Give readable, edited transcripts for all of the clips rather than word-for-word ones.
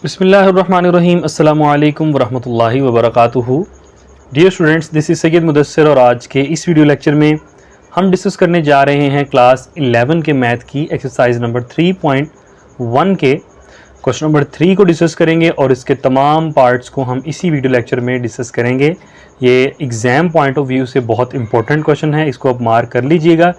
बिस्मिल्लाहिर्रहमानिर्रहीम अस्सलामु अलैकुम वरहमतुल्लाहि वबरकातुहू। Dear students, this is Syed Mudassir और आज के इस वीडियो लेक्चर में हम डिस्कस करने जा रहे हैं क्लास 11 के मैथ की एक्सरसाइज नंबर 3.1 के क्वेश्चन नंबर 3 को डिस्कस करेंगे और इसके तमाम पार्ट्स को हम इसी वीडियो लेक्चर में डिस्कस करेंगे। ये एग्ज़ाम पॉइंट ऑफ व्यू से बहुत इंपॉर्टेंट क्वेश्चन है, इसको आप मार्क कर लीजिएगा।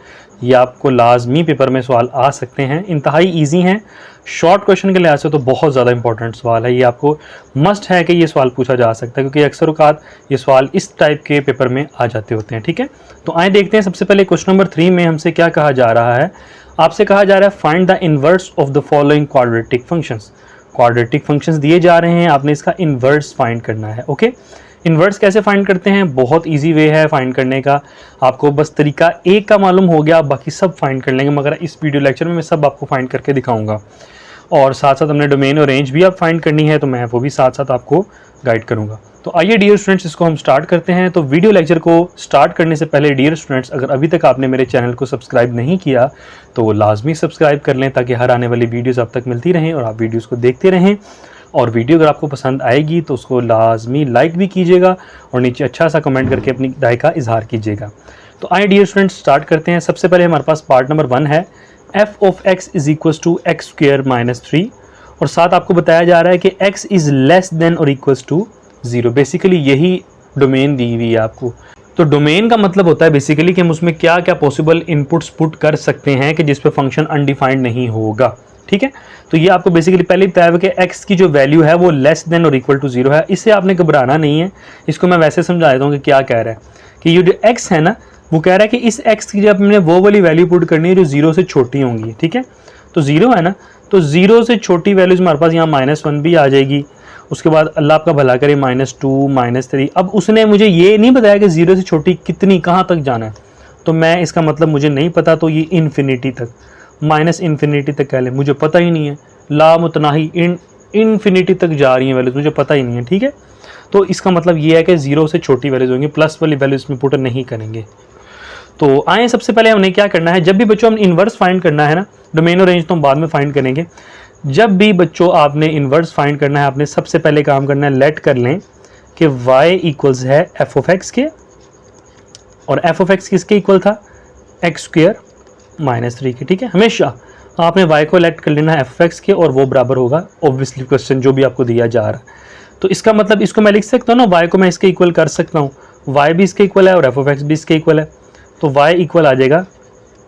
ये आपको लाजमी पेपर में सवाल आ सकते हैं, इंतहाई ईजी हैं। शॉर्ट क्वेश्चन के लिहाज से तो बहुत ज़्यादा इंपॉर्टेंट सवाल है, ये आपको मस्ट है कि ये सवाल पूछा जा सकता है क्योंकि अक्सर औक़ात ये सवाल इस टाइप के पेपर में आ जाते होते हैं। ठीक है, तो आए देखते हैं। सबसे पहले क्वेश्चन नंबर 3 में हमसे क्या कहा जा रहा है। आपसे कहा जा रहा है find the inverse of the following quadratic functions. Quadratic functions दिए जा रहे हैं, आपने इसका इन्वर्स फाइंड करना है। ओके, इन्वर्स कैसे फाइंड करते हैं? बहुत इजी वे है फाइंड करने का। आपको बस तरीका एक का मालूम हो गया, बाकी सब फाइंड कर लेंगे, मगर इस वीडियो लेक्चर में मैं सब आपको फाइंड करके दिखाऊंगा। और साथ साथ हमने डोमेन और रेंज भी आप फाइंड करनी है, तो मैं वो भी साथ साथ आपको गाइड करूंगा। तो आइए डियर स्टूडेंट्स, इसको हम स्टार्ट करते हैं। तो वीडियो लेक्चर को स्टार्ट करने से पहले डियर स्टूडेंट्स, अगर अभी तक आपने मेरे चैनल को सब्सक्राइब नहीं किया तो लाजमी सब्सक्राइब कर लें ताकि हर आने वाली वीडियोज़ आप तक मिलती रहें और आप वीडियोज़ को देखते रहें। और वीडियो अगर आपको पसंद आएगी तो उसको लाजमी लाइक भी कीजिएगा और नीचे अच्छा सा कमेंट करके अपनी राय का इजहार कीजिएगा। तो आइए डियर स्टूडेंट्स स्टार्ट करते हैं। सबसे पहले हमारे पास पार्ट नंबर 1 है, f of x is equals to x square minus 3 और साथ आपको बताया जा रहा है कि x इज़ लेस देन और इक्वल्स टू 0। बेसिकली यही डोमेन दी हुई है आपको। तो डोमेन का मतलब होता है बेसिकली कि हम उसमें क्या क्या पॉसिबल इनपुट्स पुट कर सकते हैं कि जिस पे फंक्शन अनडिफाइंड नहीं होगा। ठीक है, तो ये आपको बेसिकली पहले बताया हुआ कि x की जो वैल्यू है वो लेस देन और इक्वल टू 0 है। इससे आपने घबराना नहीं है, इसको मैं वैसे समझा देता हूँ कि क्या कह रहा है कि ये जो x है ना, वो कह रहा है कि इस x की जब हमने वो वाली वैल्यू पुट करनी है जो 0 से छोटी होंगी। ठीक है, तो 0 है ना, तो 0 से छोटी वैल्यूज हमारे पास यहाँ -1 भी आ जाएगी। उसके बाद अल्लाह आपका भला करे -2 -3। अब उसने मुझे ये नहीं बताया कि 0 से छोटी कितनी कहाँ तक जाना है, तो मैं इसका मतलब मुझे नहीं पता, तो ये इन्फिनिटी तक -इन्फिनिटी तक कह लें, मुझे पता ही नहीं है। लामुतनाही इन्फिनिटी तक जा रही हैं वैल्यूज, मुझे पता ही नहीं है। ठीक है, तो इसका मतलब ये है कि 0 से छोटी वैल्यूज होंगी, प्लस वाली वैल्यूज में पुट नहीं करेंगे। तो आए सबसे पहले हमने क्या करना है, जब भी बच्चों हम इन्वर्स फाइंड करना है ना, डोमेन और रेंज तो हम बाद में फाइंड करेंगे। जब भी बच्चों आपने इन्वर्स फाइंड करना है, आपने सबसे पहले काम करना है, लेट कर लें कि y इक्वल्स है एफ ऑफ एक्स के, और एफ ऑफ एक्स किसके इक्वल था? एक्स स्क्वायर माइनस 3 के। ठीक है, हमेशा आपने y को लेट कर लेना है एफ ऑफ एक्स के और वो बराबर होगा ऑब्वियसली क्वेश्चन जो भी आपको दिया जा रहा है। तो इसका मतलब इसको मैं लिख सकता हूँ ना, y को मैं इसके इक्वल कर सकता हूँ, y भी इसके इक्वल है और एफ ऑफ एक्स भी इसके इक्वल है, तो y इक्वल आ जाएगा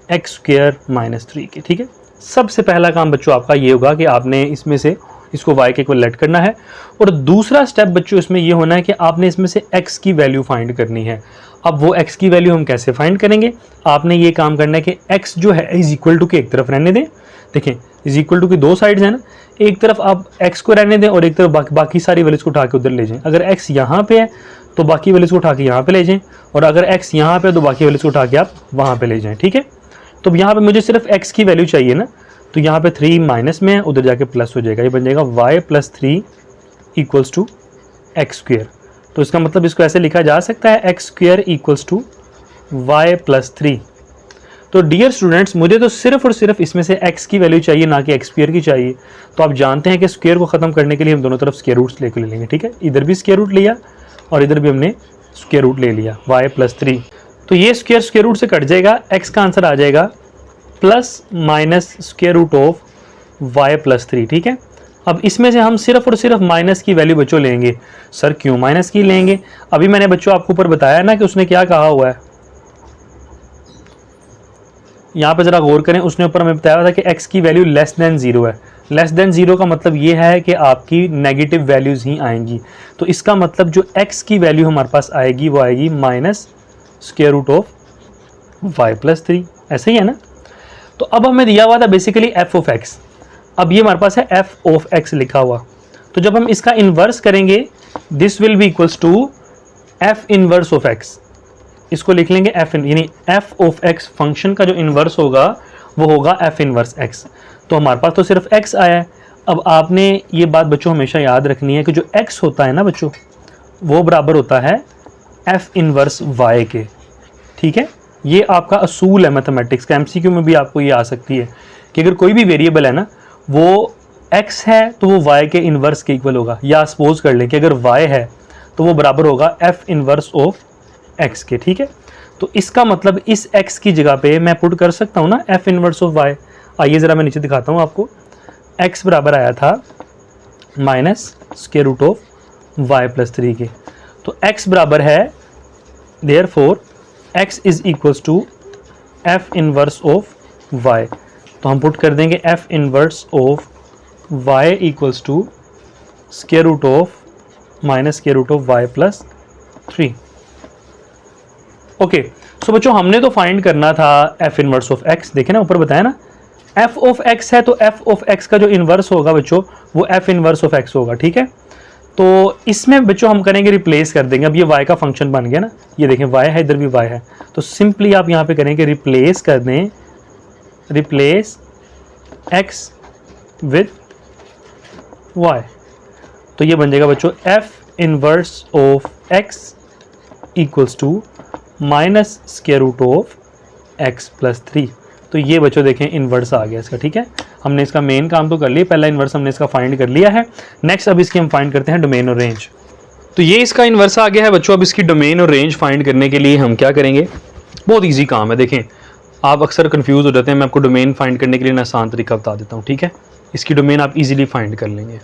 एक्स स्क्वायर माइनस 3 के। ठीक है, सबसे पहला काम बच्चों आपका ये होगा कि आपने इसमें से इसको y के इक्वल लेट करना है। और दूसरा स्टेप बच्चों इसमें ये होना है कि आपने इसमें से x की वैल्यू फाइंड करनी है। अब वो x की वैल्यू हम कैसे फाइंड करेंगे? आपने ये काम करना है कि x जो है इज इक्वल टू के एक तरफ रहने दें। देखें, इज इक्वल टू की दो साइड्स हैं ना, एक तरफ आप x को रहने दें और एक तरफ बाकी सारी वैल्यूज को उठा के उधर ले जाएं। अगर x यहाँ पे है तो बाकी वैल्यूज को उठा के यहाँ पे ले जाएं, और अगर x यहाँ पे है तो बाकी वैल्यूज को उठा के आप वहाँ पे ले जाएं। ठीक है, तो यहाँ पे मुझे सिर्फ x की वैल्यू चाहिए ना, तो यहाँ पे 3 माइनस में है, उधर जाके प्लस हो जाएगा, ये बन जाएगा y plus 3 equals to x square. तो इसका मतलब इसको ऐसे लिखा जा सकता है, x square equals to y plus 3। तो डियर स्टूडेंट्स, मुझे तो सिर्फ और सिर्फ इसमें से x की वैल्यू चाहिए, ना कि एक्स स्क्वायर की चाहिए। तो आप जानते हैं कि स्क्वायर को ख़त्म करने के लिए हम दोनों तरफ स्क्वायर रूट्स लेकर ले लेंगे। ठीक है, इधर भी स्क्वायर रूट लिया और इधर भी हमने स्क्वायर रूट ले लिया, y प्लस 3। तो ये स्क्वायर रूट से कट जाएगा, x का आंसर आ जाएगा plus minus square root of y plus 3। ठीक है, अब इसमें से हम सिर्फ और सिर्फ माइनस की वैल्यू बच्चों लेंगे। सर क्यों माइनस की लेंगे? अभी मैंने बच्चों आपको ऊपर बताया ना कि उसने क्या कहा हुआ है, यहाँ पे जरा गौर करें। उसने ऊपर हमें बताया था कि x की वैल्यू लेस देन 0 है। लेस देन 0 का मतलब ये है कि आपकी नेगेटिव वैल्यूज ही आएंगी। तो इसका मतलब जो x की वैल्यू हमारे पास आएगी वो आएगी minus square root of y plus 3। ऐसे ही है ना। तो अब हमें दिया हुआ था बेसिकली f ऑफ x, अब ये हमारे पास है f ऑफ x लिखा हुआ। तो जब हम इसका इन्वर्स करेंगे, this will be equals to f inverse of x। इसको लिख लेंगे f यानी f ऑफ x फंक्शन का जो इन्वर्स होगा वो होगा f इनवर्स x। तो हमारे पास तो सिर्फ x आया है। अब आपने ये बात बच्चों हमेशा याद रखनी है कि जो x होता है ना बच्चों, वो बराबर होता है f इनवर्स y के। ठीक है, ये आपका असूल है मैथमेटिक्स का। एमसीक्यू में भी आपको ये आ सकती है कि अगर कोई भी वेरिएबल है ना, वो x है तो वो y के इन्वर्स के इक्वल होगा, या सपोज कर लें कि अगर y है तो वो बराबर होगा f इन्वर्स ऑफ x के, ठीक है। तो इसका मतलब इस x की जगह पे मैं पुट कर सकता हूँ ना f इन्वर्स ऑफ y। आइए ज़रा मैं नीचे दिखाता हूँ आपको। x बराबर आया था minus square root of y plus 3 के, तो x बराबर है therefore x is equals to f inverse of y। तो हम पुट कर देंगे f inverse of y equals to square root of minus square root of y plus 3। Okay, so बच्चों हमने तो फाइंड करना था f इनवर्स ऑफ x। देखें ना ऊपर बताया ना f ऑफ x है, तो f ऑफ x का जो इन्वर्स होगा बच्चों वो f इनवर्स ऑफ x होगा, ठीक है। तो इसमें बच्चों हम करेंगे रिप्लेस कर देंगे। अब ये y का फंक्शन बन गया ना, ये देखें y है, इधर भी y है, तो सिंपली आप यहाँ पे करेंगे रिप्लेस कर दें, रिप्लेस x विद y। तो ये बन जाएगा बच्चों f inverse of x equals to minus square root of x plus 3। तो ये बच्चों देखें इन्वर्स आ गया इसका, ठीक है। हमने इसका मेन काम तो कर लिया, पहला इन्वर्स हमने इसका फाइंड कर लिया है। नेक्स्ट अब इसकी हम फाइंड करते हैं डोमेन और रेंज। तो ये इसका इन्वर्स आ गया है बच्चों। अब इसकी डोमेन और रेंज फाइंड करने के लिए हम क्या करेंगे, बहुत ईजी काम है। देखें आप अक्सर कन्फ्यूज हो जाते हैं, मैं आपको डोमेन फाइंड करने के लिए आसान तरीका बता देता हूँ, ठीक है। इसकी डोमेन आप इजीली फाइंड कर लेंगे।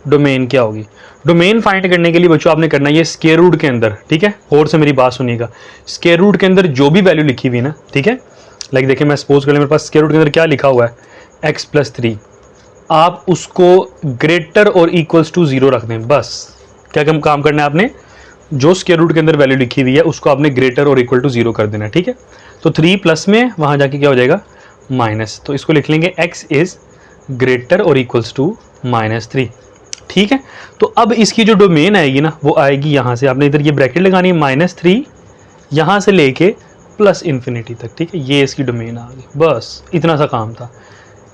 डोमेन क्या होगी, डोमेन फाइंड करने के लिए बच्चों आपने करना है ये स्क्वायर रूट के अंदर, ठीक है। और से मेरी बात सुनिएगा, स्क्वायर रूट के अंदर जो भी वैल्यू लिखी हुई है ना, ठीक है, लाइक देखिए मैं सपोज कर लें मेरे पास स्क्वायर रूट के अंदर क्या लिखा हुआ है x प्लस 3, आप उसको ग्रेटर और इक्वल्स टू 0 रख दें। बस क्या काम करना है आपने, जो स्क्वायर रूट के अंदर वैल्यू लिखी हुई है उसको आपने ग्रेटर और इक्वल टू 0 कर देना है, ठीक है। तो 3 प्लस में वहां जाके क्या हो जाएगा माइनस, तो इसको लिख लेंगे x इज ग्रेटर और इक्वल्स टू -3, ठीक है। तो अब इसकी जो डोमेन आएगी ना वो आएगी यहाँ से, आपने इधर ये ब्रैकेट लगानी है -3 यहाँ से लेके प्लस इन्फिनिटी तक, ठीक है। ये इसकी डोमेन आ गई, बस इतना सा काम था।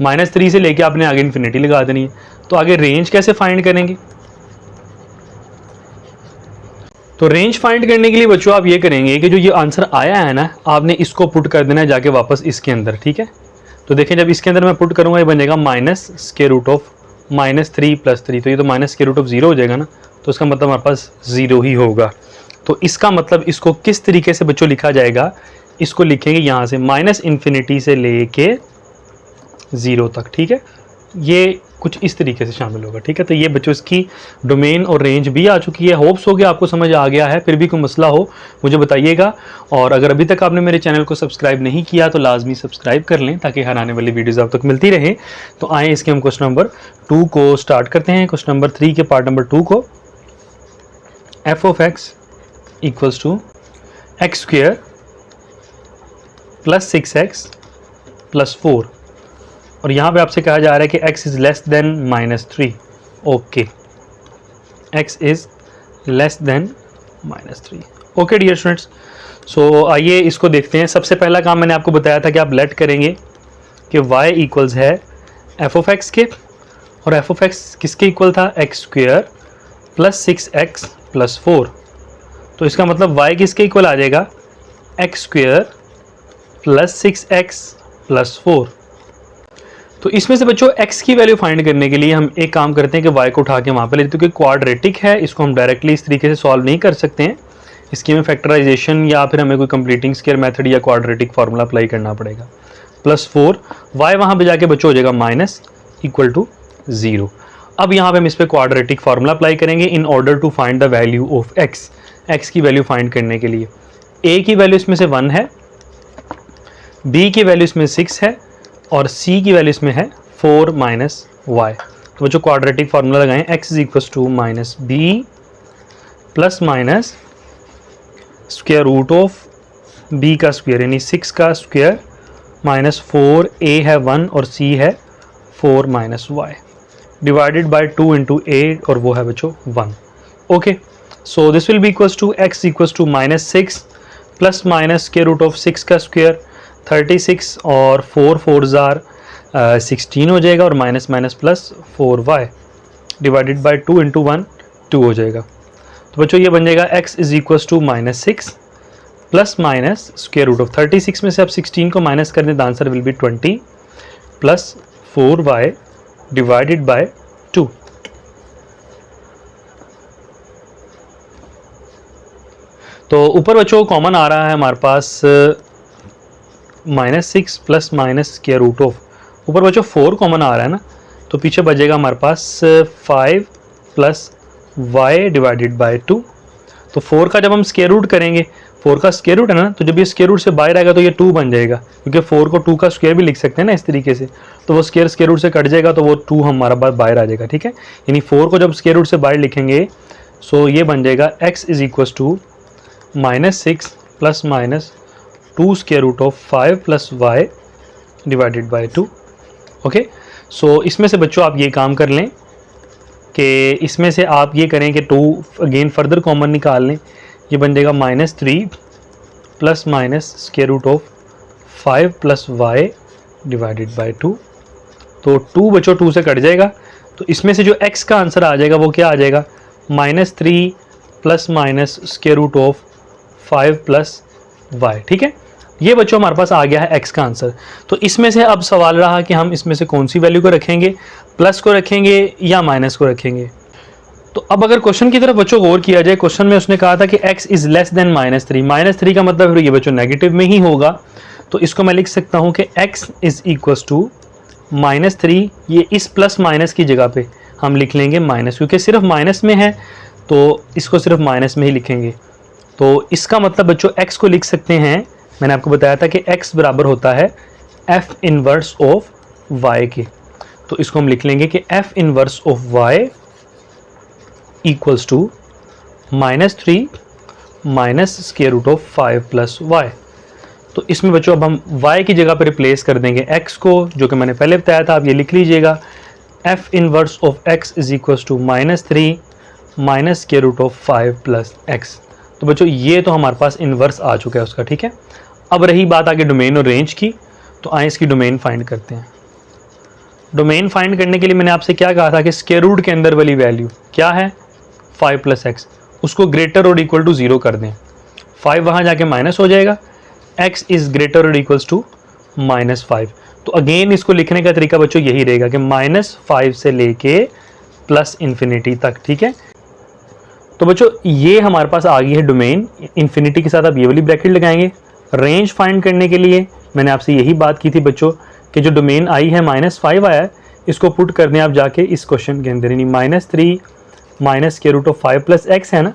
-3 से लेके आपने आगे इन्फिनिटी लगा देनी है। तो आगे रेंज कैसे फाइंड करेंगे, तो रेंज फाइंड करने के लिए बच्चों आप ये करेंगे कि जो ये आंसर आया है ना आपने इसको पुट कर देना है जाके वापस इसके अंदर, ठीक है। तो देखें जब इसके अंदर मैं पुट करूंगा ये बन जाएगा minus square root of -3 plus 3, तो ये तो माइनस स्क्वायर रूट ऑफ 0 हो जाएगा ना, तो इसका मतलब हमारे पास 0 ही होगा। तो इसका मतलब इसको किस तरीके से बच्चों लिखा जाएगा, इसको लिखेंगे यहाँ से माइनस इन्फिनिटी से लेके 0 तक, ठीक है। ये कुछ इस तरीके से शामिल होगा, ठीक है। तो ये बच्चों इसकी डोमेन और रेंज भी आ चुकी है। होप्स हो गया आपको समझ आ गया है, फिर भी कोई मसला हो मुझे बताइएगा। और अगर अभी तक आपने मेरे चैनल को सब्सक्राइब नहीं किया तो लाजमी सब्सक्राइब कर लें ताकि हर आने वाली वीडियोज़ आप तक मिलती रहे। तो आए इसके हम क्वेश्चन नंबर 2 को स्टार्ट करते हैं। क्वेश्चन नंबर 3 के पार्ट नंबर 2 को, f of x equals to x square plus 6x plus 4, और यहाँ पे आपसे कहा जा रहा है कि x is less than -3। Okay, x is less than -3। Okay dear students, so आइए इसको देखते हैं। सबसे पहला काम मैंने आपको बताया था कि आप लेट करेंगे कि y इक्वल्स है f ऑफ x के, और f ऑफ x किसके इक्वल था, x square plus 6x plus 4। तो इसका मतलब y किसके इक्वल आ जाएगा, x square plus 6x plus 4। तो इसमें से बच्चों x की वैल्यू फाइंड करने के लिए हम एक काम करते हैं कि y को उठा के वहाँ पे लेते हैं, क्योंकि क्वाड्रेटिक है, इसको हम डायरेक्टली इस तरीके से सॉल्व नहीं कर सकते हैं। इसकी हमें फैक्टराइजेशन या फिर हमें कोई कंप्लीटिंग स्क्वायर मेथड या क्वाड्रेटिक फार्मूला अप्लाई करना पड़ेगा। +4 y वहाँ पे जाके बच्चों हो जाएगा माइनस इक्वल टू 0। अब यहाँ पे हम इस पर क्वाड्रेटिक फार्मूला अप्लाई करेंगे in order to find the value of x की वैल्यू फाइंड करने के लिए। a की वैल्यू इसमें से 1 है, b की वैल्यू इसमें 6 है, और c की वैल्यू इसमें है 4 माइनस y। तो बच्चों क्वाड्रेटिक फार्मूला लगाएं, x is equal to minus b plus minus square root of b का स्क्वायर यानी 6 का स्क्वायर माइनस 4, a है 1 और c है 4 minus y divided by 2 into a, और वो है बच्चों 1। Okay, so this will be equals to x equals to -6 plus minus square root of 6 का स्क्वायर 36 और 4 4 जार 16 हो जाएगा, और minus minus plus 4y divided by 2 into 1 2 हो जाएगा। तो बच्चों ये बन जाएगा x is equals to -6 plus minus square root of 36 में से आप 16 को माइनस कर दें, the answer will be 20 plus 4y divided by 2। तो ऊपर बच्चों कॉमन आ रहा है हमारे पास -6 plus minus square root of, ऊपर बच्चों 4 कॉमन आ रहा है ना, तो पीछे बचेगा हमारे पास 5 प्लस y डिवाइडेड बाय 2। तो 4 का जब हम स्क्वायर रूट करेंगे, 4 का स्क्वायर रूट है ना, तो जब ये स्क्वायर रूट से बाहर आएगा तो ये 2 बन जाएगा, क्योंकि 4 को 2 का स्क्वायर भी लिख सकते हैं ना इस तरीके से। तो वो स्क्वायर रूट से कट जाएगा तो वो 2 हमारा पास बाहर आ जाएगा, ठीक है। यानी 4 को जब स्क्वायर रूट से बाहर लिखेंगे सो ये बन जाएगा x is equal to -6 plus minus 2 square root of 5 plus y divided by 2। Okay, so इसमें से बच्चों आप ये काम कर लें कि इसमें से आप ये करें कि 2 अगेन फर्दर कॉमन निकाल लें, ये बन जाएगा -3 plus minus square root of 5 plus y divided by 2। तो 2 बच्चों 2 से कट जाएगा, तो इसमें से जो x का आंसर आ जाएगा वो क्या आ जाएगा, -3 plus minus square root of 5 plus y, ठीक है। ये बच्चों हमारे पास आ गया है x का आंसर। तो इसमें से अब सवाल रहा कि हम इसमें से कौन सी वैल्यू को रखेंगे, प्लस को रखेंगे या माइनस को रखेंगे। तो अब अगर क्वेश्चन की तरफ बच्चों गौर किया जाए, क्वेश्चन में उसने कहा था कि x इज लेस देन -3, -3 का मतलब फिर ये बच्चों नेगेटिव में ही होगा। तो इसको मैं लिख सकता हूँ कि x इज इक्वल टू -3, ये इस प्लस माइनस की जगह पे हम लिख लेंगे माइनस, क्योंकि सिर्फ माइनस में है तो इसको सिर्फ माइनस में ही लिखेंगे। तो इसका मतलब बच्चों x को लिख सकते हैं, मैंने आपको बताया था कि x बराबर होता है f इनवर्स ऑफ y के। तो इसको हम लिख लेंगे कि f inverse of y equals to -3 minus square root of 5 plus y। तो इसमें बच्चों अब हम y की जगह पर रिप्लेस कर देंगे x को, जो कि मैंने पहले बताया था, आप ये लिख लीजिएगा f inverse of x is equals to -3 minus square root of 5 plus x। तो बच्चों ये तो हमारे पास इन्वर्स आ चुका है उसका, ठीक है। अब रही बात आगे डोमेन और रेंज की, तो आए इसकी डोमेन फाइंड करते हैं। डोमेन फाइंड करने के लिए मैंने आपसे क्या कहा था कि स्क्वायर रूट के अंदर वाली वैल्यू क्या है 5 प्लस x, उसको ग्रेटर और इक्वल टू 0 कर दें, 5 वहाँ जाके माइनस हो जाएगा, x इज ग्रेटर और इक्वल्स टू -5। तो अगेन इसको लिखने का तरीका बच्चों यही रहेगा कि -5 से लेके प्लस इन्फिनिटी तक, ठीक है। तो बच्चों ये हमारे पास आ गई है डोमेन, इन्फिनिटी के साथ आप ये वाली ब्रैकेट लगाएंगे। रेंज फाइंड करने के लिए मैंने आपसे यही बात की थी बच्चों कि जो डोमेन आई है -5 आया है, इसको पुट कर दें आप जाके इस क्वेश्चन के अंदर, यानी -3 minus square root of 5 plus x है ना,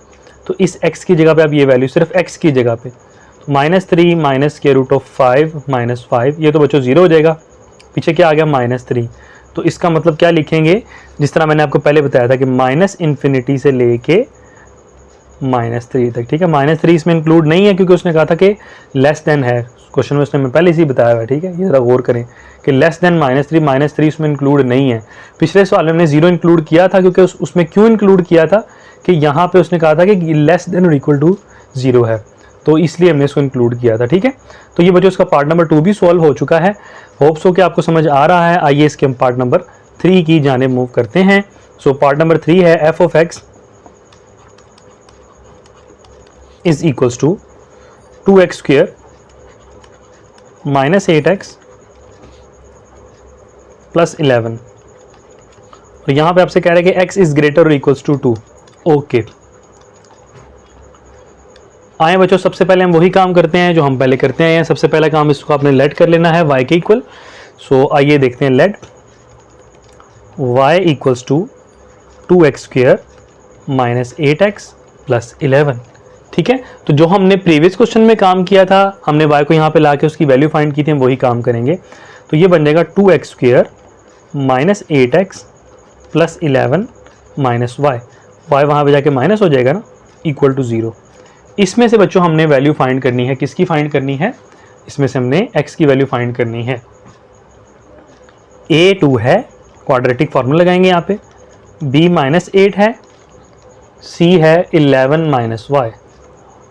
तो इस x की जगह पे आप ये वैल्यू सिर्फ x की जगह पे, तो -3 minus square root of 5 minus 5, ये तो बच्चों 0 हो जाएगा, पीछे क्या आ गया -3। तो इसका मतलब क्या लिखेंगे, जिस तरह मैंने आपको पहले बताया था कि -∞ से लेके -3 तक, ठीक है। -3 इसमें इंक्लूड नहीं है क्योंकि उसने कहा था कि लेस देन है, क्वेश्चन में उसने मैं पहले ही बताया हुआ है, ठीक है। ये ज़रा गौर करें कि लेस देन -3 इसमें इंक्लूड नहीं है। पिछले सवाल में हमने 0 इंक्लूड किया था, क्योंकि उसमें क्यों इंक्लूड किया था कि यहाँ पे उसने कहा था कि लेस देन और इक्वल टू 0 है, तो इसलिए हमने इसको इंक्लूड किया था, ठीक है। तो ये बच्चों इसका पार्ट नंबर 2 भी सॉल्व हो चुका है। होप सो कि आपको समझ आ रहा है। आइए इसके हम पार्ट नंबर 3 की जाने मूव करते हैं। सो पार्ट नंबर 3 है f of x is equals to 2x square minus 8x plus 11। तो यहां पे आपसे कह रहे हैं कि x इज ग्रेटर और इक्वल्स टू 2। ओके, आए बच्चों सबसे पहले हम वही काम करते हैं जो हम पहले करते हैं। सबसे पहला काम इसको आपने लेट कर लेना है y के इक्वल। सो आइए देखते हैं, let y equals to 2x square minus 8x plus 11, ठीक है। तो जो हमने प्रीवियस क्वेश्चन में काम किया था, हमने y को यहाँ पे लाके उसकी वैल्यू फाइंड की थी, हम वही काम करेंगे। तो ये बन जाएगा 2x square minus 8x plus 11 minus y वहाँ पे जाके माइनस हो जाएगा ना, इक्वल टू 0। इसमें से बच्चों हमने वैल्यू फाइंड करनी है, किसकी फाइंड करनी है, इसमें से हमने x की वैल्यू फाइंड करनी है। a 2 है, क्वाड्रेटिक फार्मूला लगाएंगे यहाँ पे, b माइनस 8 है, c है 11 माइनस y,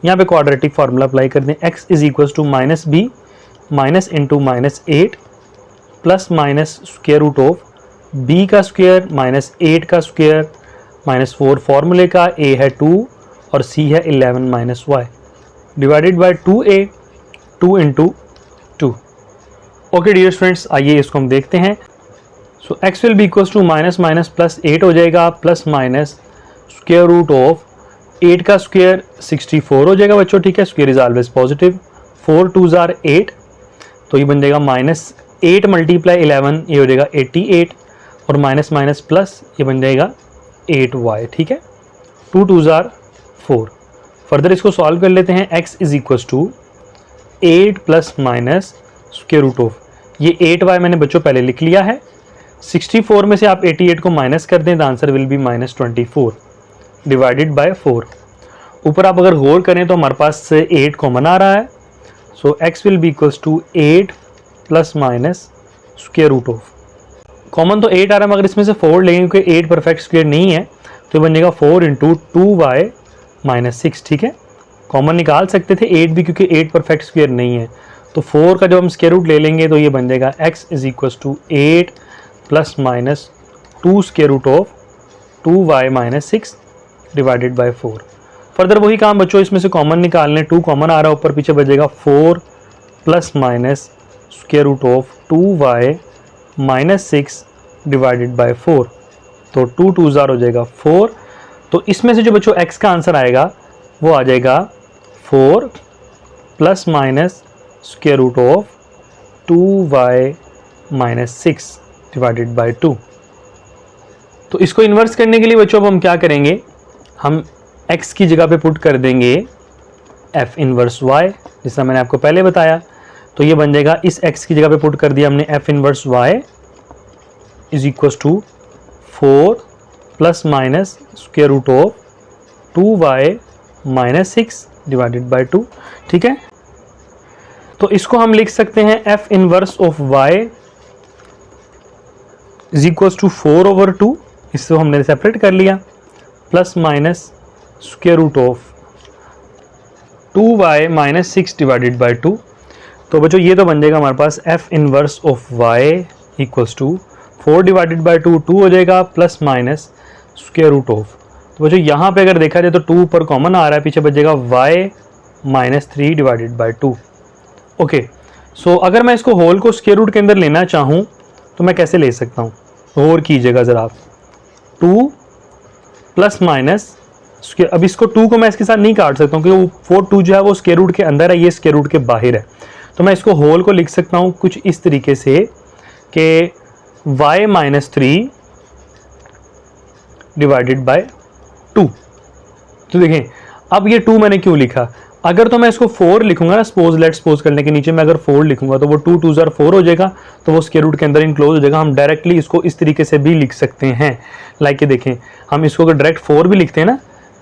यहाँ पे क्वाड्रेटिक फार्मूला अप्लाई कर दें। x is equal to minus b minus into minus 8 plus minus square root of b का स्क्वायर माइनस 8 का स्क्वायर माइनस 4 फार्मूले का, a है 2 और c है 11 minus y divided by 2a 2 into 2। Okay dear students, आइए इसको हम देखते हैं। So x will be equals to minus minus plus 8 हो जाएगा, plus minus square root of 8 का स्क्वायर 64 हो जाएगा बच्चों, ठीक है, square is always positive, 4 2s are 8, तो ये बन जाएगा माइनस 8 मल्टीप्लाई 11, ये हो जाएगा 88, और माइनस माइनस प्लस ये बन जाएगा 8y, ठीक है, 2 2s are 4। फर्दर इसको सॉल्व कर लेते हैं, x is equals to 8 plus minus square root of, ये 8y मैंने बच्चों पहले लिख लिया है, 64 में से आप 88 को माइनस कर दें, the answer will B minus 24 divided by 4। ऊपर आप अगर गौर करें तो हमारे पास से 8 कॉमन आ रहा है, so x will be equals to 8 plus minus square root of, common तो 8 आ रहा है मगर इसमें से 4 लेंगे क्योंकि 8 परफेक्ट स्क्वायर नहीं है, तो बन जाएगा 4 इंटू 2y माइनस 6, ठीक है, कॉमन निकाल सकते थे 8 भी क्योंकि 8 परफेक्ट स्क्वायर नहीं है, तो 4 का जब हम स्क्वायर रूट ले लेंगे तो ये बन जाएगा x is equals to 8 plus minus 2 square root of 2y minus 6 divided by 4। Further वही काम बच्चों, इसमें से कॉमन निकालने, 2 कॉमन आ रहा है, ऊपर पीछे बचेगा 4 plus minus square root of 2y minus 6 divided by 4, तो 2 2s are हो जाएगा 4, तो इसमें से जो बच्चों x का आंसर आएगा वो आ जाएगा 4 plus minus square root of 2y minus 6 divided by 2। तो इसको इन्वर्स करने के लिए बच्चों अब हम क्या करेंगे, हम x की जगह पे पुट कर देंगे f इनवर्स y, जिसका मैंने आपको पहले बताया, तो ये बन जाएगा, इस x की जगह पे पुट कर दिया हमने f inverse y is equals to 4 plus minus square root of 2y minus 6 divided by 2, ठीक है। तो इसको हम लिख सकते हैं f inverse of y is equals to 4 over 2, इसको हमने सेपरेट कर लिया, plus minus square root of 2y minus 6 divided by 2, तो बच्चों ये तो बन जाएगा हमारे पास f inverse of y equals to 4 divided by 2 2 हो जाएगा, plus minus square root of, तो बच्चों यहाँ पे अगर देखा जाए तो 2 ऊपर कॉमन आ रहा है, पीछे बच जाएगा y minus 3 divided by 2। Okay, so अगर मैं इसको होल को स्क्वायर रूट के अंदर लेना चाहूँ तो मैं कैसे ले सकता हूँ, गौर कीजिएगा ज़रा आप, 2 प्लस माइनस स्क्वायर, अब इसको 2 को मैं इसके साथ नहीं काट सकता हूँ क्योंकि वो 4 2 जो है वो स्क्वायर रूट के अंदर है, ये स्क्वायर रूट के बाहर है, तो मैं इसको होल को लिख सकता हूँ कुछ इस तरीके से कि y माइनस 3 डिवाइडेड बाय 2। तो देखें अब ये 2 मैंने क्यों लिखा, अगर तो मैं इसको 4 लिखूंगा ना, सपोज करने के नीचे मैं अगर 4 लिखूंगा तो वो 2 2s are 4 हो जाएगा, तो वो स्क्वायर रूट के अंदर इनक्लोज हो जाएगा। हम डायरेक्टली इसको इस तरीके से भी लिख सकते हैं, लाइक ये देखें, हम इसको अगर डायरेक्ट 4 भी लिखते हैं ना,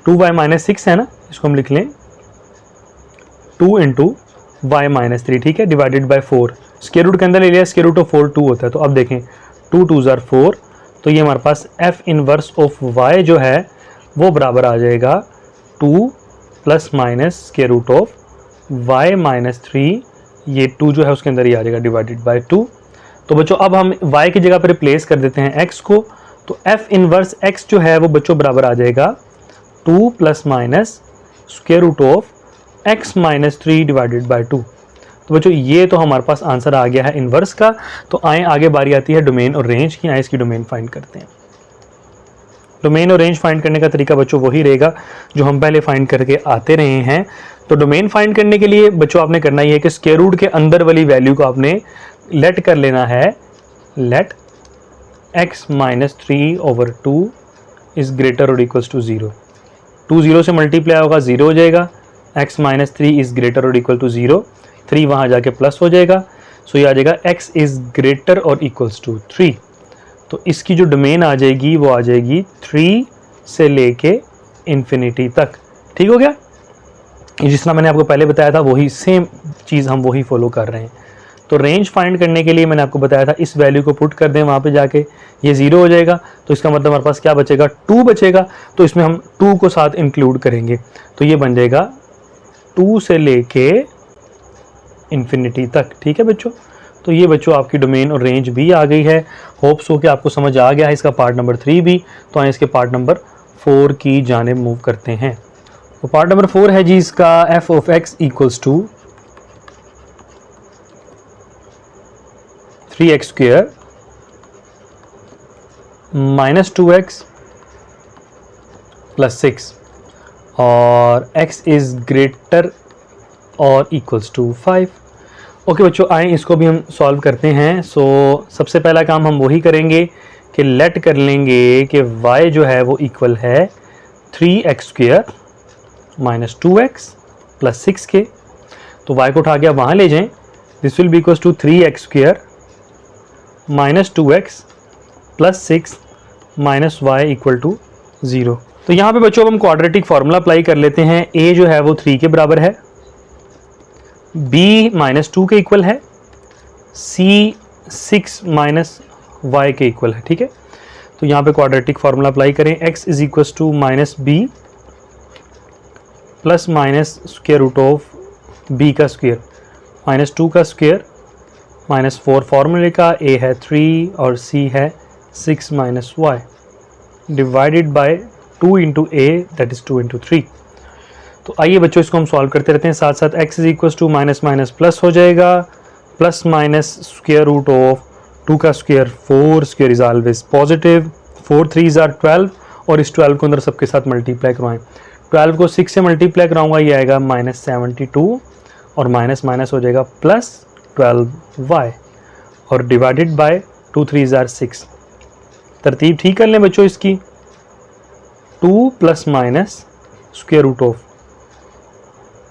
2y माइनस 6 है ना, इसको हम लिख लें 2 इंटू y माइनस 3, ठीक है, डिवाइडेड बाय 4, स्क्वायर रूट के अंदर ले लिया, स्क्वायर रूट ऑफ 4 2 होता है, तो अब देखें 2 2s are 4, तो ये हमारे पास f इनवर्स ऑफ y जो है वो बराबर आ जाएगा 2 plus minus square root of y minus 3, ये 2 जो है उसके अंदर ही आ जाएगा डिवाइडेड बाय 2। तो बच्चों अब हम y की जगह पर रिप्लेस कर देते हैं x को, तो f इनवर्स x जो है वो बच्चों बराबर आ जाएगा 2 plus minus square root of x minus 3 divided by 2। तो बच्चों ये तो हमारे पास आंसर आ गया है इनवर्स का। तो आए आगे बारी आती है डोमेन और रेंज की, आए इसकी डोमेन फाइंड करते हैं। डोमेन और रेंज फाइंड करने का तरीका बच्चों वही रहेगा जो हम पहले फाइंड करके आते रहे हैं। तो डोमेन फाइंड करने के लिए बच्चों आपने करना ही है कि स्क्वायर रूट के अंदर वाली वैल्यू को आपने लेट कर लेना है, let x minus 3 over 2 is greater और इक्वल्स टू 0। 2 0 से मल्टीप्लाई होगा 0 हो जाएगा, x माइनस 3 इज ग्रेटर और इक्वल टू 0, 3 वहाँ जाके प्लस हो जाएगा, सो ये आ जाएगा x इज ग्रेटर और इक्वल्स टू 3। तो इसकी जो डोमेन आ जाएगी वो आ जाएगी 3 से लेके इन्फिनिटी तक। ठीक हो गया, जिस तरह मैंने आपको पहले बताया था वही सेम चीज़ हम वही फॉलो कर रहे हैं। तो रेंज फाइंड करने के लिए मैंने आपको बताया था इस वैल्यू को पुट कर दें वहाँ पे जाके, ये 0 हो जाएगा, तो इसका मतलब हमारे पास क्या बचेगा, 2 बचेगा। तो इसमें हम 2 को साथ इंक्लूड करेंगे, तो ये बन जाएगा 2 से लेके इन्फिनिटी तक। ठीक है बच्चों, तो ये बच्चों आपकी डोमेन और रेंज भी आ गई है। होप्स हो कि आपको समझ आ गया है इसका पार्ट नंबर 3 भी। तो आए इसके पार्ट नंबर 4 की जानिब मूव करते हैं। तो पार्ट नंबर 4 है जी इसका f of x equals to 3x स्क्वायर -2x + 6 और x इज़ ग्रेटर और इक्वल्स टू 5। ओके बच्चों, आए इसको भी हम सॉल्व करते हैं। सो सबसे पहला काम हम वही करेंगे कि लेट कर लेंगे कि y जो है वो इक्वल है 3x² - 2x + 6 के। तो y को उठा के आप वहाँ ले जाएं। This will be equals to 3x² - 2x + 6 - y equal to 0। तो यहाँ पे बच्चों हम क्वाड्रेटिक फार्मूला अप्लाई कर लेते हैं। a जो है वो 3 के बराबर है, b -2 के इक्वल है, c 6 - y के इक्वल है। ठीक है, तो यहाँ पे क्वाड्रेटिक फार्मूला अप्लाई करें। x is equals to -b plus minus square root of b का स्क्वायर -2 का स्क्वायर -4 फार्मूले का, a है 3 और c है 6 - y divided by 2 into a that is 2 into 3। तो आइए बच्चों इसको हम सॉल्व करते रहते हैं साथ साथ। x is equal to minus minus plus हो जाएगा, plus minus square root of 2 का square 4 square is always positive, 4 3 are 12 और इस 12 को अंदर सबके साथ मल्टीप्लाई करवाएं। 12 को 6 से मल्टीप्लाई कराऊंगा, ये आएगा -72 और माइनस माइनस हो जाएगा +12y और डिवाइडेड बाय 2 3 आर 6। तरतीब ठीक कर लें बच्चों इसकी। 2 + minus square root of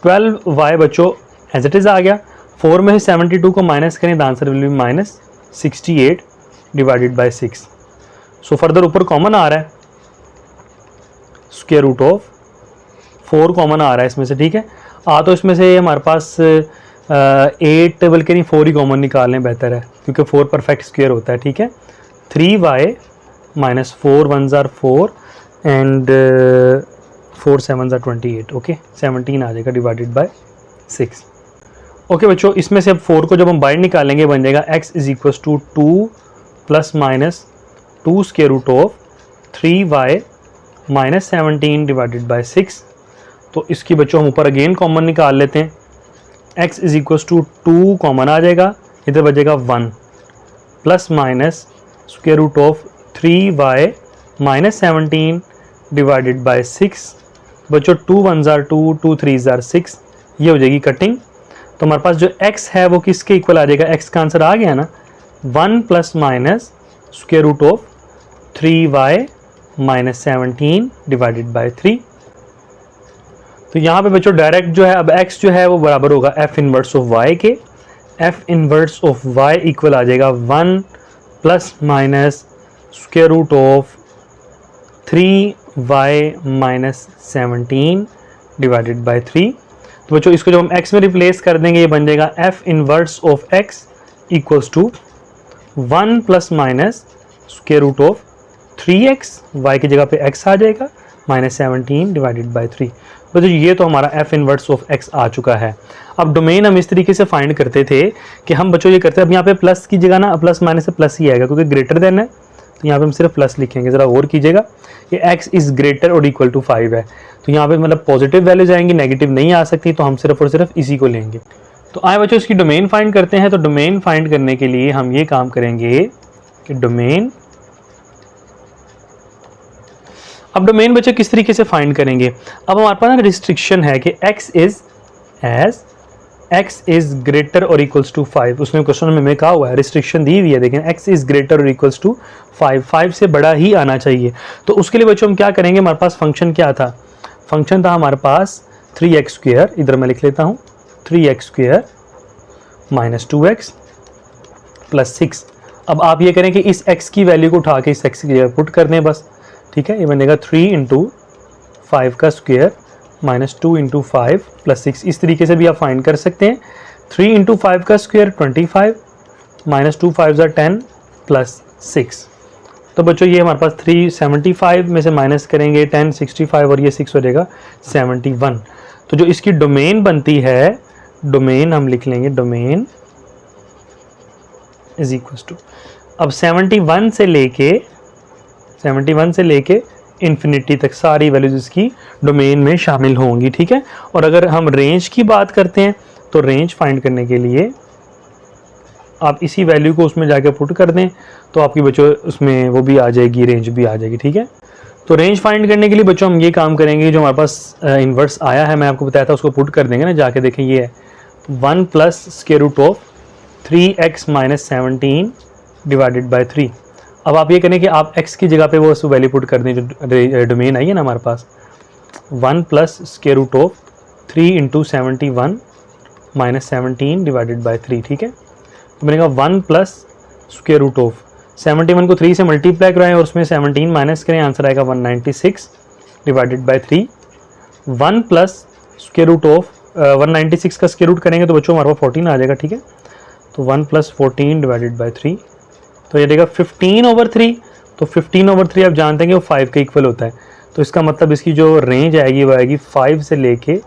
12y बच्चों एज इट इज आ गया। 4 में से 72 को माइनस करें तो answer will B -68 divided by 6। So further ऊपर कॉमन आ रहा है, स्क्वायर रूट ऑफ 4 कॉमन आ रहा है इसमें से। ठीक है, तो इसमें से हमारे पास 8 बल्कि नहीं 4 ही कॉमन निकाल लें बेहतर है, क्योंकि 4 परफेक्ट स्क्वायर होता है। ठीक है, 3y - 4 1s are 4 and 4 7s are 28। Okay, 17 आ जाएगा डिवाइडेड बाय 6। ओके बच्चों, इसमें से अब 4 को जब हम बाहर निकालेंगे बन जाएगा x is equal to 2 + minus 2 square root of 3y - 17 divided by 6। तो इसकी बच्चों हम ऊपर अगेन कॉमन निकाल लेते हैं। x is equal to 2 common आ जाएगा, इधर बचेगा 1 plus minus square root of 3y - 17 divided by 6। बच्चों 2 1s are 2 2 3s are 6, ये हो जाएगी कटिंग। तो हमारे पास जो x है वो किसके इक्वल आ जाएगा, x का आंसर आ गया ना, 1 plus minus square root of 3y - 17 divided by 3। तो यहाँ पे बच्चों डायरेक्ट जो है अब x जो है वो बराबर होगा f इनवर्स ऑफ y के। f inverse of y equal आ जाएगा 1 plus minus square root of 3y - 17 divided by 3। तो बच्चों इसको जब हम x में रिप्लेस कर देंगे ये बन जाएगा f inverse of x equals to 1 plus minus square root of 3x, y की जगह पे x आ जाएगा -17 डिवाइडेड बाय 3। बच्चों ये तो हमारा f इनवर्स ऑफ x आ चुका है। अब डोमेन हम इस तरीके से फाइंड करते थे कि हम बच्चों ये करते हैं, अब यहाँ पे प्लस की जगह ना प्लस माइनस से प्लस ही आएगा क्योंकि ग्रेटर देन है, तो यहाँ पे हम सिर्फ प्लस लिखेंगे। ज़रा और कीजिएगा, ये x इज़ ग्रेटर और इक्वल टू 5 है, तो यहाँ पे मतलब पॉजिटिव वैल्यूज आएंगी, नेगेटिव नहीं आ सकती, तो हम सिर्फ और सिर्फ इसी को लेंगे। तो आए बच्चों इसकी डोमेन फाइंड करते हैं। तो डोमेन फाइंड करने के लिए हम ये काम करेंगे कि डोमेन, अब डोमेन बच्चों किस तरीके से फाइंड करेंगे। अब हमारे पास ना रिस्ट्रिक्शन है कि x इज ग्रेटर और इक्वल्स टू 5। उसने क्वेश्चन में कहा हुआ है, रिस्ट्रिक्शन दी हुई है, देखें x इज ग्रेटर और इक्वल्स टू 5 से बड़ा ही आना चाहिए। तो उसके लिए बच्चों हम क्या करेंगे, हमारे पास फंक्शन क्या था, फंक्शन था हमारे पास 3x², इधर मैं लिख लेता हूँ 3x² - 2x + 6। अब आप ये करें कि इस x की वैल्यू को उठा के इस x की जगह पुट कर दें बस। ठीक है, ये बनेगा 3 × 5 का स्क्वायर -2 × 5 + 6। इस तरीके से भी आप फाइंड कर सकते हैं। 3 × 5 का स्क्वायर 25 -2 5s are 10 + 6। तो बच्चों ये हमारे पास 375 में से माइनस करेंगे 10 65 और ये 6 हो जाएगा 71। तो जो इसकी डोमेन बनती है, डोमेन हम लिख लेंगे, डोमेन इज इक्वल टू, अब 71 से लेके इन्फिनिटी तक सारी वैल्यूज इसकी डोमेन में शामिल होंगी। ठीक है, और अगर हम रेंज की बात करते हैं तो रेंज फाइंड करने के लिए आप इसी वैल्यू को उसमें जाके पुट कर दें तो आपकी बच्चों उसमें वो भी आ जाएगी, रेंज भी आ जाएगी। ठीक है, तो रेंज फाइंड करने के लिए बच्चों हम ये काम करेंगे, जो हमारे पास इन्वर्स आया है मैं आपको बताया था, उसको पुट कर देंगे ना, जाके देखें ये है 1 plus square root of 3x minus 17 divided by 3। अब आप ये करें कि आप x की जगह पे वो वैल्यू पुट कर दें जो डोमेन आई है ना हमारे पास, 1 plus square root of 3 into 71 minus 17 divided by 3। ठीक है, तो बनेगा 1 प्लस स्क्वायर रूट ऑफ 71 को 3 से मल्टीप्लाई कराएं और उसमें 17 माइनस करें, आंसर आएगा 196 divided by 3। 1 plus square root of 196 का स्क्वायर रूट करेंगे तो बच्चों हमारे पास 14 आ जाएगा। ठीक है, तो 1 प्लस 14 डिवाइडेड बाई 3, तो ये देगा 15/3। तो 15/3 आप जानते हैं कि वो 5 के इक्वल होता है, तो इसका मतलब इसकी जो रेंज आएगी वो आएगी 5 से लेके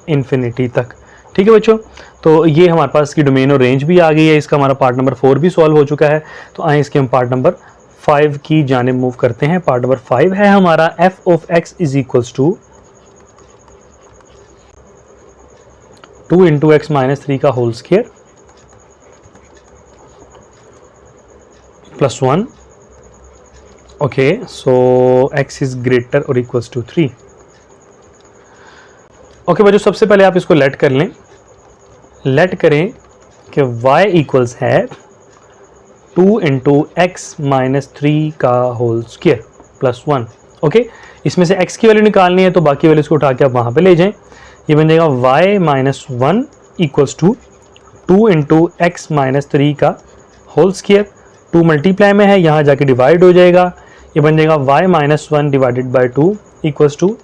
इन्फिनिटी तक। ठीक है बच्चों, तो ये हमारे पास इसकी डोमेन और रेंज भी आ गई है। इसका हमारा पार्ट नंबर 4 भी सॉल्व हो चुका है। तो आए इसके हम पार्ट नंबर 5 की जानिब मूव करते हैं। पार्ट नंबर 5 है हमारा f of x is equals to 2 into x minus 3 का whole square plus 1। Okay, so x is greater और इक्वल्स टू 3। ओके बच्चों, सबसे पहले आप इसको लेट कर लें। लेट करें कि y इक्वल्स है 2 इंटू एक्स माइनस 3 का होल स्क्वायर प्लस 1। ओके, इसमें से x की वैल्यू निकालनी है तो बाकी वैल्यूज को उठा के आप वहाँ पे ले जाएं। ये बन जाएगा y minus 1 equals to 2 into x minus 3 का होल स्क्वायर। 2 मल्टीप्लाई में है, यहाँ जाके डिवाइड हो जाएगा। ये बन जाएगा y minus 1 divided by 2 equals to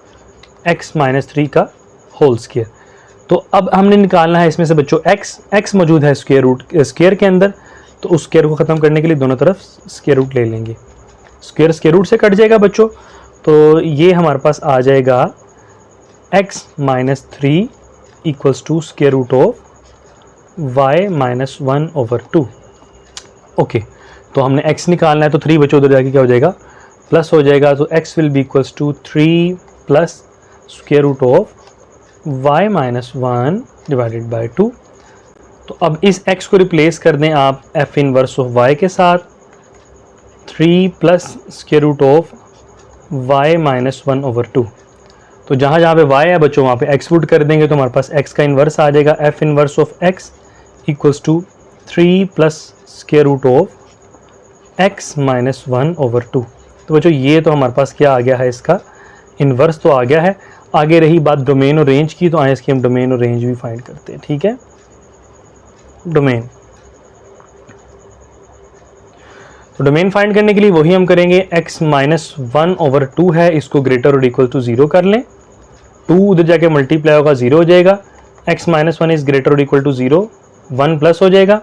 x minus 3 का होल स्क्वायर। तो अब हमने निकालना है इसमें से बच्चों x मौजूद है स्क्वायर के अंदर, तो उस स्क्वायर को ख़त्म करने के लिए दोनों तरफ स्क्वायर रूट ले लेंगे। स्क्वायर रूट से कट जाएगा बच्चों, तो ये हमारे पास आ जाएगा x minus 3 equals to square root of y minus 1/2। Okay, तो हमने x निकालना है, तो 3 बच्चों उधर जाके क्या हो जाएगा, प्लस हो जाएगा। तो x will be equals to 3 plus square root of y minus 1 divided by 2। तो अब इस x को रिप्लेस कर दें आप f इनवर्स ऑफ y के साथ, 3 plus square root of y minus 1/2। तो जहाँ जहाँ पे y है बच्चों वहाँ पे x पुट कर देंगे तो हमारे पास x का इन्वर्स आ जाएगा, f inverse of x equals to 3 plus square root of x minus 1/2। तो बच्चों ये तो हमारे पास क्या आ गया है, इसका इन्वर्स तो आ गया है। आगे रही बात डोमेन और रेंज की, तो आए इसकी हम डोमेन और रेंज भी फाइंड करते हैं। ठीक है, डोमेन, तो डोमेन फाइंड करने के लिए वही हम करेंगे, x माइनस 1/2 है, इसको ग्रेटर और इक्वल टू 0 कर लें। 2 उधर जाके मल्टीप्लाई होगा, 0 हो जाएगा। x माइनस 1 इज ग्रेटर और इक्वल टू 0, 1 प्लस हो जाएगा।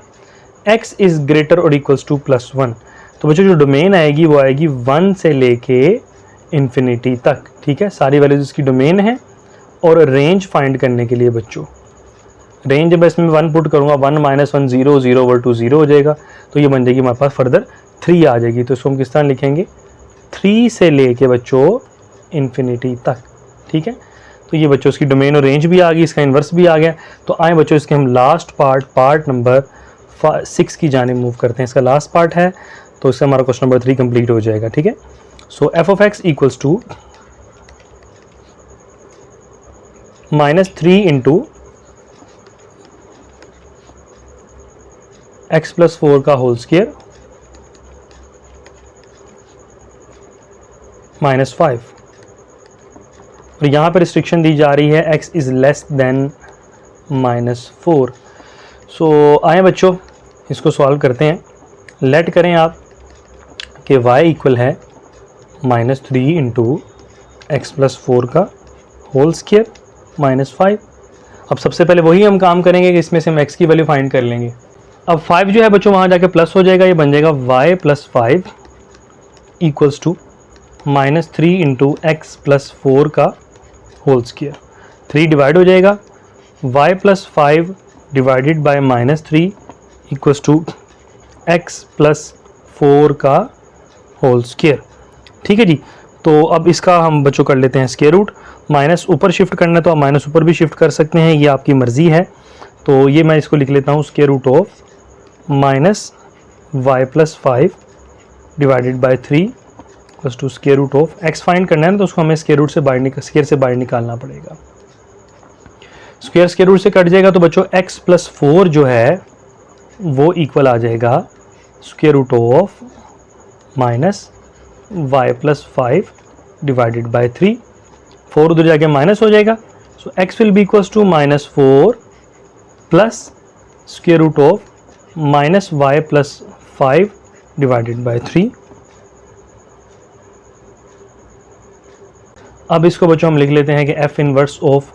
x इज ग्रेटर और इक्वल्स टू प्लस 1। तो बच्चों जो डोमेन आएगी वो आएगी 1 से लेके इन्फिनिटी तक। ठीक है, सारी वैल्यूज इसकी डोमेन है। और रेंज फाइंड करने के लिए बच्चों, रेंज जब इसमें 1 पुट करूंगा, 1 माइनस 1 0 0/2 0 हो जाएगा, तो ये बन जाएगी हमारे पास फर्दर 3 आ जाएगी। तो इसको हम किस तरह लिखेंगे, 3 से लेके बच्चों इन्फिनिटी तक। ठीक है, तो ये बच्चों इसकी डोमेन और रेंज भी आ गई, इसका इन्वर्स भी आ गया। तो आए बच्चों इसके हम लास्ट पार्ट नंबर 6 की जानिब मूव करते हैं। इसका लास्ट पार्ट है, तो इससे हमारा क्वेश्चन नंबर 3 कंप्लीट हो जाएगा। ठीक है, so f of x equals to -3 into x plus 4 का होल स्क्वायर -5। और यहाँ पर रिस्ट्रिक्शन दी जा रही है x इज लेस देन -4। सो आए बच्चों इसको सॉल्व करते हैं। लेट करें आप कि y इक्वल है -3 इंटू एक्स प्लस 4 का होल स्क्वायर -5। अब सबसे पहले वही हम काम करेंगे कि इसमें से हम x की वैल्यू फाइंड कर लेंगे। अब 5 जो है बच्चों वहाँ जाके प्लस हो जाएगा, ये बन जाएगा y plus 5 equals to -3 into x plus 4 का होल स्क्वायर। 3 डिवाइड हो जाएगा, y plus 5 divided by -3 equals to x plus 4 का होल स्क्वायर। ठीक है जी, तो अब इसका हम बच्चों कर लेते हैं स्क्वायर रूट। माइनस ऊपर शिफ्ट करना है तो आप माइनस ऊपर भी शिफ्ट कर सकते हैं, ये आपकी मर्ज़ी है। तो ये मैं इसको लिख लेता हूँ square root of minus y plus 5 divided by 3 plus two square root of x find करना है तो उसको हमें स्क्वायर से बाहर निकालना पड़ेगा। स्क्वायर रूट से कट जाएगा तो बच्चों x प्लस 4 जो है वो इक्वल आ जाएगा square root of minus y plus 5 divided by 3। 4 उधर जाके माइनस हो जाएगा, so x will be equals to minus 4 plus square root of minus y plus 5 divided by 3। अब इसको बच्चों हम लिख लेते हैं कि f इनवर्स ऑफ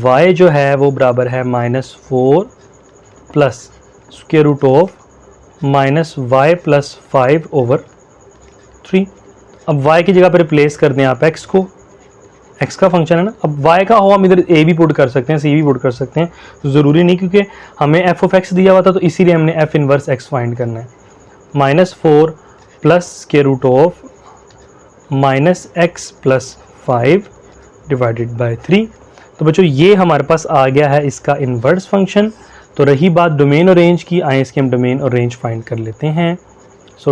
y जो है वो बराबर है minus 4 plus square root of minus y plus 5 over 3। अब y की जगह पर रिप्लेस कर दें आप x को, x का फंक्शन है ना। अब y का हो हम इधर a भी पुट कर सकते हैं, c भी पुट कर सकते हैं, तो ज़रूरी नहीं क्योंकि हमें f ऑफ x दिया हुआ था तो इसीलिए हमने f इनवर्स x फाइंड करना है। Minus 4 plus square root of minus x plus 5 divided by 3। तो बच्चों ये हमारे पास आ गया है इसका इन्वर्स फंक्शन। तो रही बात डोमेन और रेंज की, आए इसके हम डोमेन और रेंज फाइंड कर लेते हैं। सो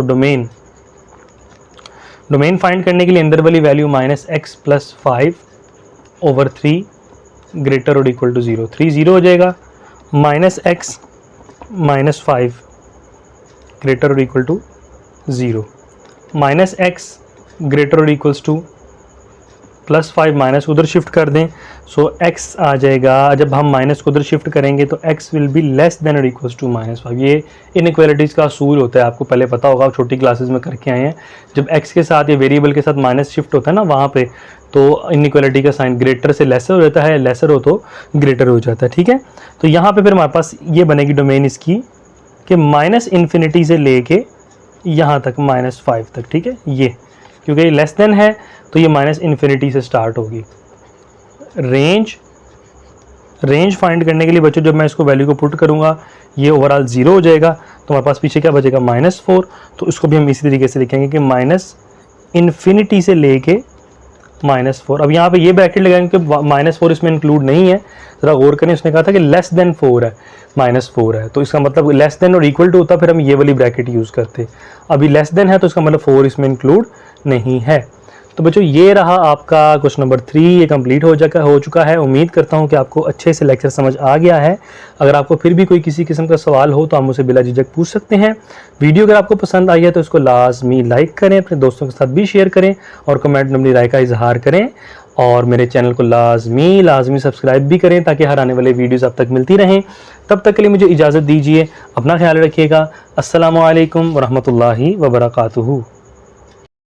डोमेन फाइंड करने के लिए अंदर वाली value minus x plus 5 over 3 greater और इक्वल टू 0, 3 0 हो जाएगा। माइनस एक्स माइनस 5 ग्रेटर और equal to 0, minus x greater और इक्वल्स टू प्लस 5 माइनस उधर शिफ्ट कर दें, सो x आ जाएगा। जब हम माइनस को उधर शिफ्ट करेंगे तो x will be less than और इक्वल्स टू माइनस 5। ये इनइक्वालिटीज़ का असूल होता है, आपको पहले पता होगा, छोटी क्लासेस में करके आए हैं। जब x के साथ या वेरिएबल के साथ माइनस शिफ्ट होता है ना वहाँ पे, तो इनइक्वालिटी का साइन ग्रेटर से लेसर हो जाता है, लेसर हो तो ग्रेटर हो जाता है, ठीक है। तो यहाँ पर फिर हमारे पास ये बनेगी डोमेन इसकी कि माइनस इन्फिनिटी से लेके यहाँ तक माइनस 5 तक, ठीक है। ये क्योंकि ये लेस देन है तो ये माइनस इन्फिनिटी से स्टार्ट होगी। रेंज फाइंड करने के लिए बच्चों जब मैं इसको वैल्यू को पुट करूंगा ये ओवरऑल 0 हो जाएगा, तो हमारे पास पीछे क्या बचेगा माइनस 4। तो इसको भी हम इसी तरीके से लिखेंगे कि माइनस इन्फिनिटी से लेके माइनस 4। अब यहाँ पे ये ब्रैकेट लगाएंगे कि माइनस 4 इसमें इंक्लूड नहीं है, ज़रा गौर करें। उसने कहा था कि लेस देन 4 है, माइनस 4 है, तो इसका मतलब लेस देन और इक्वल टू होता फिर हम ये वाली ब्रैकेट यूज़ करते। अभी लेस देन है तो इसका मतलब 4 इसमें इंक्लूड नहीं है। तो बच्चों ये रहा आपका क्वेश्चन नंबर 3, ये कंप्लीट हो चुका है। उम्मीद करता हूँ कि आपको अच्छे से लेक्चर समझ आ गया है। अगर आपको फिर भी कोई किसी किस्म का सवाल हो तो आप मुझसे बिला झिझक पूछ सकते हैं। वीडियो अगर आपको पसंद आई है तो इसको लाजमी लाइक करें, अपने दोस्तों के साथ भी शेयर करें और कमेंट में अपनी राय का इजहार करें। और मेरे चैनल को लाजमी सब्सक्राइब भी करें ताकि हर आने वाले वीडियोज़ आप तक मिलती रहें। तब तक के लिए मुझे इजाज़त दीजिए, अपना ख्याल रखिएगा। अस्सलामु अलैकुम वरहमतुल्लाहि वबरकातुहू।